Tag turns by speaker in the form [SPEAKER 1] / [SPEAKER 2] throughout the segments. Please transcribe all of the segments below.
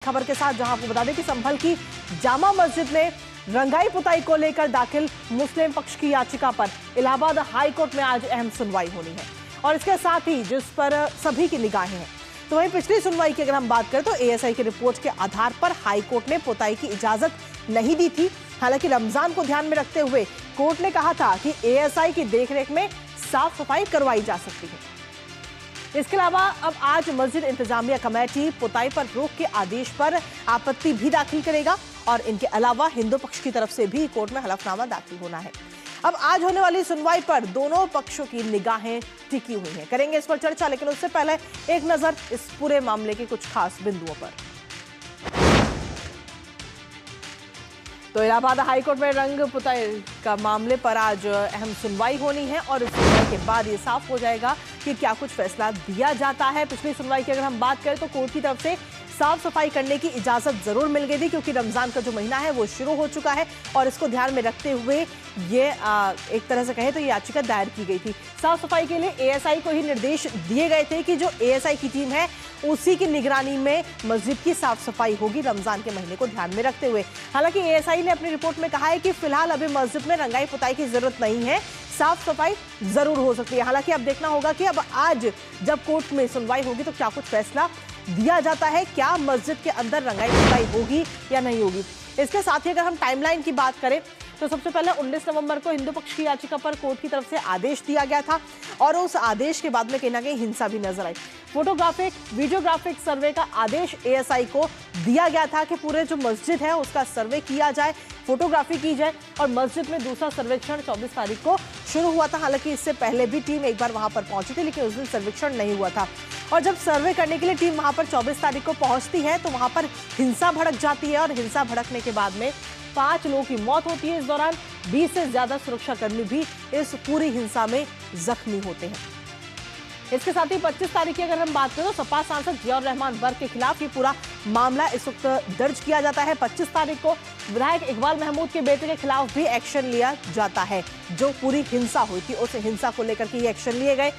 [SPEAKER 1] खबर के साथ जहां आपको बता दें कि संभल की जामा मस्जिद में रंगाई पुताई को लेकर दाखिल मुस्लिम पक्ष की याचिका पर इलाहाबाद हाई कोर्ट में आज अहम सुनवाई होनी है और इसके साथ ही जिस पर सभी की निगाहें हैं। तो वहीं पिछली सुनवाई की अगर हम बात करें तो एएसआई की रिपोर्ट के आधार पर हाई कोर्ट ने पुताई की इजाजत नहीं दी थी। हालांकि रमजान को ध्यान में रखते हुए कोर्ट ने कहा था कि एएसआई की देखरेख में साफ सफाई करवाई जा सकती है। इसके अलावा अब आज मस्जिद इंतजामिया कमेटी पुताई पर रोक के आदेश पर आपत्ति भी दाखिल करेगा और इनके अलावा हिंदू पक्ष की तरफ से भी कोर्ट में हलफनामा दाखिल होना है। अब आज होने वाली सुनवाई पर दोनों पक्षों की निगाहें टिकी हुई हैं। करेंगे इस पर चर्चा, लेकिन उससे पहले एक नजर इस पूरे मामले के कुछ खास बिंदुओं पर। तो इलाहाबाद हाईकोर्ट में रंग पुताई का मामले पर आज अहम सुनवाई होनी है और इस सुनवाई के बाद ये साफ हो जाएगा कि क्या कुछ फैसला दिया जाता है। पिछली सुनवाई की अगर हम बात करें तो कोर्ट की तरफ से साफ सफाई करने की इजाजत जरूर मिल गई थी क्योंकि रमजान का जो महीना है वो शुरू हो चुका है और इसको ध्यान में रखते हुए ये एक तरह से कहें तो ये याचिका दायर की गई थी। साफ सफाई के लिए एएसआई को ही निर्देश दिए गए थे कि जो एएसआई की टीम है उसी की निगरानी में मस्जिद की साफ सफाई होगी रमजान के महीने को ध्यान में रखते हुए। हालांकि एएसआई ने अपनी रिपोर्ट में कहा है कि फिलहाल अभी मस्जिद में रंगाई पुताई की जरूरत नहीं है, साफ सफाई जरूर हो सकती है। हालांकि अब देखना होगा कि अब आज जब कोर्ट में सुनवाई होगी तो क्या कुछ फैसला दिया जाता है, क्या मस्जिद के अंदर रंगाई पुताई होगी या नहीं होगी। इसके साथ ही अगर हम टाइमलाइन की बात करें तो सबसे पहले 19 नवंबर को हिंदू पक्ष की याचिका पर कोर्ट की तरफ से आदेश दिया गया था और उस आदेश के बाद में कहीं ना कहीं हिंसा भी नजर आई। फोटोग्राफिक वीडियोग्राफिक सर्वे का आदेश एएसआई को दिया गया था कि पूरे जो मस्जिद है उसका सर्वे किया जाए, फोटोग्राफी की जाए और मस्जिद में दूसरा सर्वेक्षण 24 तारीख को शुरू हुआ था। हालांकि इससे पहले भी टीम एक बार वहां पर पहुंची थी लेकिन उस दिन सर्वेक्षण नहीं हुआ था और जब सर्वे करने के लिए टीम वहां पर 24 तारीख को पहुंचती है तो वहां पर हिंसा भड़क जाती है और हिंसा भड़कने के बाद में 5 लोगों की मौत होती है। इस दौरान 20 से ज्यादा सुरक्षाकर्मी भी इस पूरी हिंसा में जख्मी होते हैं। इसके साथ ही 25 तारीख की अगर हम बात करें तो सपा सांसद जियाउर रहमान बर्क के खिलाफ ये पूरा मामला इस वक्त दर्ज किया जाता है। 25 तारीख को विधायक इकबाल महमूद के बेटे के खिलाफ भी एक्शन लिया जाता है। जो पूरी हिंसा हुई थी उस हिंसा को लेकर के ये एक्शन लिए गए।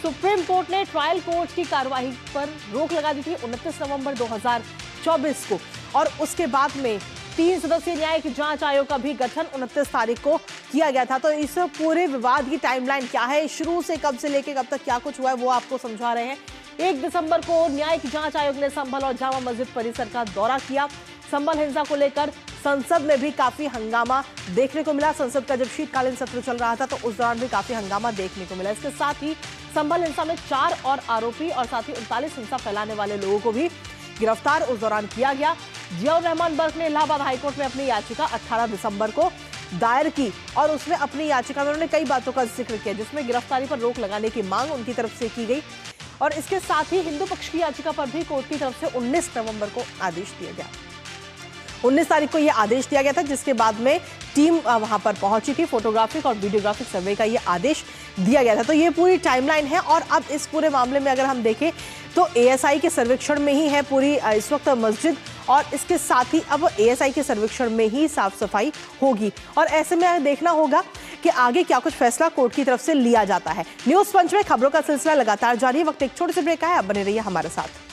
[SPEAKER 1] सुप्रीम कोर्ट ने ट्रायल कोर्ट की कार्यवाही पर रोक लगा दी थी 29 नवंबर 2024 को और उसके बाद में 3 सदस्यीय न्यायिक जांच आयोग का भी गठन 29 तारीख को किया गया था। तो इस पूरे विवाद की टाइमलाइन क्या है, शुरू से कब से लेकर कब तक क्या कुछ हुआ है वो आपको समझा रहे हैं। 1 दिसंबर को न्यायिक जांच आयोग ने संभल और जामा मस्जिद परिसर का दौरा किया। संभल हिंसा को लेकर संसद में भी काफी हंगामा देखने को मिला। संसद का जब शीतकालीन सत्र चल रहा था तो उस दौरान भी काफी हंगामा देखने को मिला। इसके साथ ही संभल हिंसा में 4 और आरोपी और साथ ही 39 हिंसा फैलाने वाले लोगों को भी गिरफ्तार उस दौरान किया गया। जियाउर रहमान बर्क ने इलाहाबाद हाईकोर्ट में अपनी याचिका 18 दिसंबर को दायर की और उसमें अपनी याचिका में उन्होंने कई बातों का जिक्र किया जिसमें गिरफ्तारी पर रोक लगाने की मांग उनकी तरफ से की गई और इसके साथ ही हिंदू पक्ष की याचिका पर भी कोर्ट की तरफ से 19 नवंबर को आदेश दिया गया। 19 तारीख को यह आदेश दिया गया था जिसके बाद में टीम वहां पर पहुंची थी। फोटोग्राफिक और वीडियोग्राफिक सर्वे का यह आदेश दिया गया था। तो ये पूरी टाइमलाइन है और अब इस पूरे मामले में अगर हम देखें तो एएसआई के सर्वेक्षण में ही है पूरी इस वक्त मस्जिद और इसके साथ ही अब एएसआई के सर्वेक्षण में ही साफ सफाई होगी और ऐसे में देखना होगा कि आगे क्या कुछ फैसला कोर्ट की तरफ से लिया जाता है। न्यूज़ पंच में खबरों का सिलसिला लगातार जारी है। वक्त एक छोटे से ब्रेक का है, अब बने रहिए हमारे साथ।